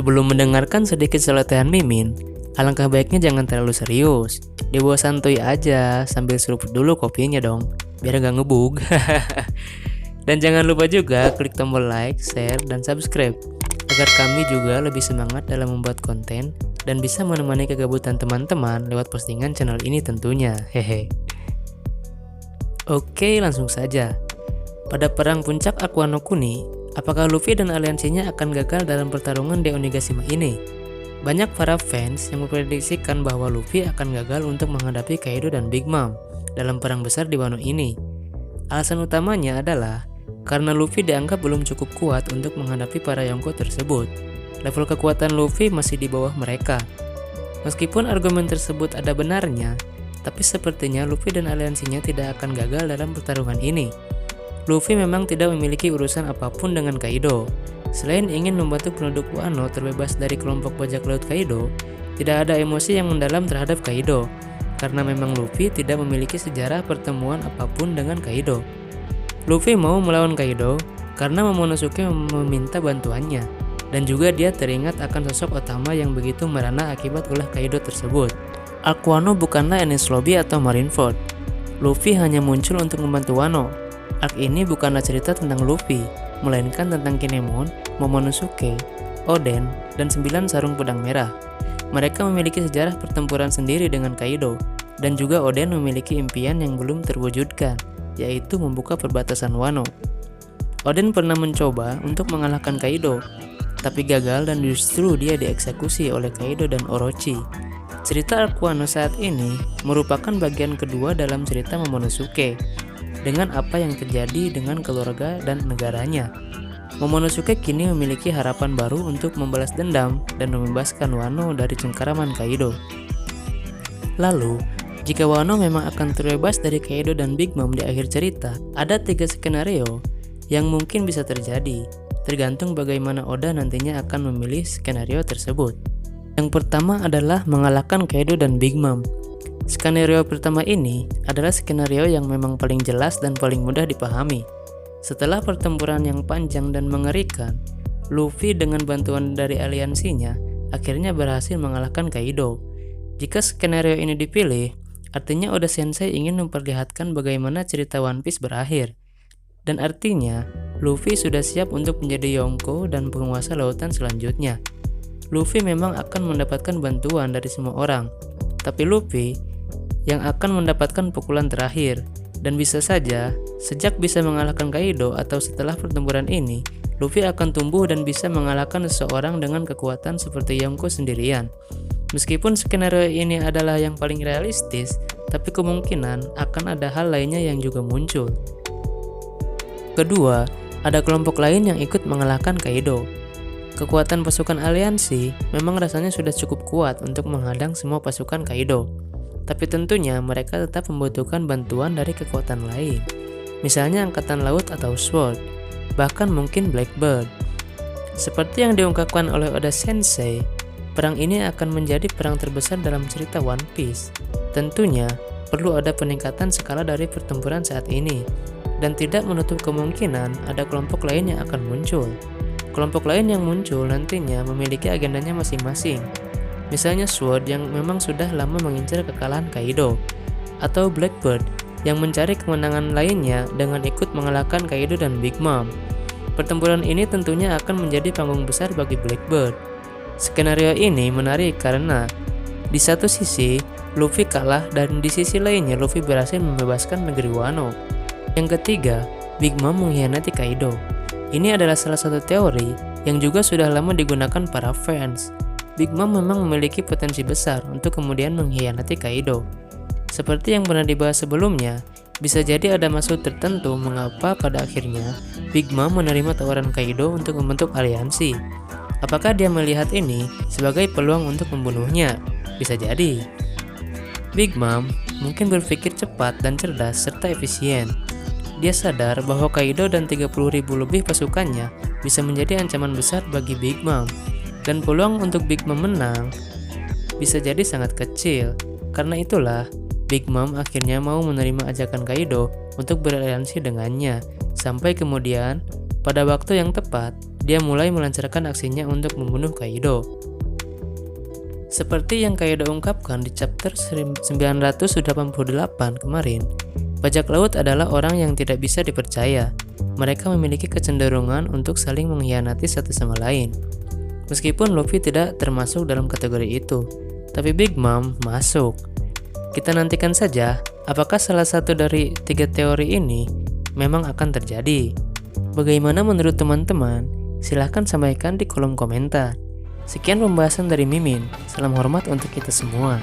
Sebelum mendengarkan sedikit celotehan Mimin, alangkah baiknya jangan terlalu serius. Dibawa santuy aja sambil seruput dulu kopinya dong, biar gak ngebug. Dan jangan lupa juga klik tombol like, share, dan subscribe agar kami juga lebih semangat dalam membuat konten dan bisa menemani kegabutan teman-teman lewat postingan channel ini tentunya. Hehe. Oke, langsung saja. Pada perang puncak Aqua no Kuni, apakah Luffy dan aliansinya akan gagal dalam pertarungan di Onigashima ini? Banyak para fans yang memprediksikan bahwa Luffy akan gagal untuk menghadapi Kaido dan Big Mom dalam perang besar di Wano ini. Alasan utamanya adalah karena Luffy dianggap belum cukup kuat untuk menghadapi para Yonko tersebut. Level kekuatan Luffy masih di bawah mereka. Meskipun argumen tersebut ada benarnya, tapi sepertinya Luffy dan aliansinya tidak akan gagal dalam pertarungan ini. Luffy memang tidak memiliki urusan apapun dengan Kaido. Selain ingin membantu penduduk Wano terbebas dari kelompok bajak laut Kaido, tidak ada emosi yang mendalam terhadap Kaido, karena memang Luffy tidak memiliki sejarah pertemuan apapun dengan Kaido. Luffy mau melawan Kaido karena Momonosuke meminta bantuannya, dan juga dia teringat akan sosok Otama yang begitu merana akibat ulah Kaido tersebut. Arc Wano bukanlah Enies Lobby atau Marineford. Luffy hanya muncul untuk membantu Wano. Arc ini bukanlah cerita tentang Luffy, melainkan tentang Kinemon, Momonosuke, Oden, dan 9 sarung pedang merah. Mereka memiliki sejarah pertempuran sendiri dengan Kaido, dan juga Oden memiliki impian yang belum terwujudkan, yaitu membuka perbatasan Wano. Oden pernah mencoba untuk mengalahkan Kaido, tapi gagal dan justru dia dieksekusi oleh Kaido dan Orochi. Cerita Arc Wano saat ini merupakan bagian kedua dalam cerita Momonosuke, dengan apa yang terjadi dengan keluarga dan negaranya. Momonosuke kini memiliki harapan baru untuk membalas dendam dan membebaskan Wano dari cengkeraman Kaido. Lalu, jika Wano memang akan terbebas dari Kaido dan Big Mom di akhir cerita, ada 3 skenario yang mungkin bisa terjadi, tergantung bagaimana Oda nantinya akan memilih skenario tersebut. Yang pertama adalah mengalahkan Kaido dan Big Mom. Skenario pertama ini adalah skenario yang memang paling jelas dan paling mudah dipahami. Setelah pertempuran yang panjang dan mengerikan, Luffy dengan bantuan dari aliansinya akhirnya berhasil mengalahkan Kaido. Jika skenario ini dipilih, artinya Oda Sensei ingin memperlihatkan bagaimana cerita One Piece berakhir. Dan artinya, Luffy sudah siap untuk menjadi Yonko dan penguasa lautan selanjutnya. Luffy memang akan mendapatkan bantuan dari semua orang, tapi Luffy yang akan mendapatkan pukulan terakhir. Dan bisa saja, sejak bisa mengalahkan Kaido atau setelah pertempuran ini, Luffy akan tumbuh dan bisa mengalahkan seseorang dengan kekuatan seperti Yonko sendirian. Meskipun skenario ini adalah yang paling realistis, tapi kemungkinan akan ada hal lainnya yang juga muncul. Kedua, ada kelompok lain yang ikut mengalahkan Kaido. Kekuatan pasukan aliansi memang rasanya sudah cukup kuat untuk menghadang semua pasukan Kaido. Tapi tentunya mereka tetap membutuhkan bantuan dari kekuatan lain. Misalnya angkatan laut atau Sword, bahkan mungkin Blackbird. Seperti yang diungkapkan oleh Oda Sensei, perang ini akan menjadi perang terbesar dalam cerita One Piece. Tentunya perlu ada peningkatan skala dari pertempuran saat ini, dan tidak menutup kemungkinan ada kelompok lain yang akan muncul. Kelompok lain yang muncul nantinya memiliki agendanya masing-masing. Misalnya Sword yang memang sudah lama mengincar kekalahan Kaido, atau Blackbird yang mencari kemenangan lainnya dengan ikut mengalahkan Kaido dan Big Mom. Pertempuran ini tentunya akan menjadi panggung besar bagi Blackbird. Skenario ini menarik karena di satu sisi Luffy kalah dan di sisi lainnya Luffy berhasil membebaskan negeri Wano. Yang ketiga, Big Mom mengkhianati Kaido. Ini adalah salah satu teori yang juga sudah lama digunakan para fans. Big Mom memang memiliki potensi besar untuk kemudian mengkhianati Kaido. Seperti yang pernah dibahas sebelumnya, bisa jadi ada maksud tertentu mengapa pada akhirnya Big Mom menerima tawaran Kaido untuk membentuk aliansi. Apakah dia melihat ini sebagai peluang untuk membunuhnya? Bisa jadi. Big Mom mungkin berpikir cepat dan cerdas serta efisien. Dia sadar bahwa Kaido dan 30.000 lebih pasukannya bisa menjadi ancaman besar bagi Big Mom. Dan peluang untuk Big Mom menang bisa jadi sangat kecil. Karena itulah, Big Mom akhirnya mau menerima ajakan Kaido untuk beraliansi dengannya. Sampai kemudian, pada waktu yang tepat, dia mulai melancarkan aksinya untuk membunuh Kaido. Seperti yang Kaido ungkapkan di chapter 988 kemarin, bajak laut adalah orang yang tidak bisa dipercaya. Mereka memiliki kecenderungan untuk saling mengkhianati satu sama lain. Meskipun Luffy tidak termasuk dalam kategori itu, tapi Big Mom masuk. Kita nantikan saja apakah salah satu dari 3 teori ini memang akan terjadi. Bagaimana menurut teman-teman? Silahkan sampaikan di kolom komentar. Sekian pembahasan dari Mimin. Salam hormat untuk kita semua.